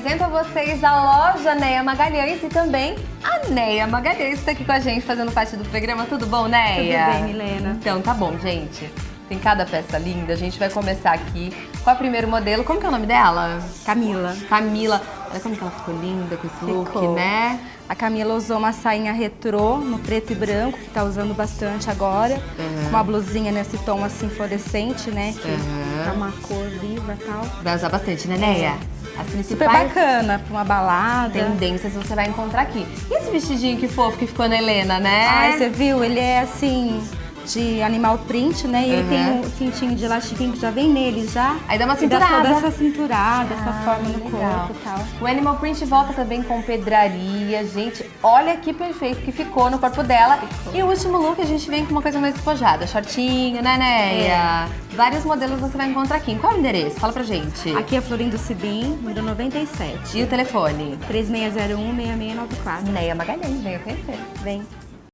apresento a vocês a loja Neia Magalhães e também a Neia Magalhães está aqui com a gente fazendo parte do programa. Tudo bom, Neia? Tudo bem, Milena. Então tá bom, gente. Tem cada peça linda. A gente vai começar aqui com a primeiro modelo. Como que é o nome dela? Camila. Camila. Olha como que ela ficou linda com esse look, né? A Camila usou uma sainha retrô no preto e branco, que tá usando bastante agora. Com uma blusinha nesse tom assim fluorescente, né? Que é uma cor viva e tal. Vai usar bastante, né, Neia? As Super principais bacana pra uma balada. tendências você vai encontrar aqui. E esse vestidinho que fofo que ficou na Helena, né? Ai, você viu? Ele é assim, de animal print, né? E ele tem um cintinho de elastiquinho que já vem nele já. Aí dá uma E dá cinturada. toda essa cinturada, essa forma no legal. corpo e tal. O Animal Print volta também com pedraria. Gente, olha que perfeito que ficou no corpo dela. E o último look a gente vem com uma coisa mais despojada. Shortinho, né, Neia? Vários modelos você vai encontrar aqui. Qual é o endereço? Fala pra gente. Aqui é Florindo Sibim, número 97. E o telefone? 3601-6694. Neia Magalhães, venha conhecer. Vem.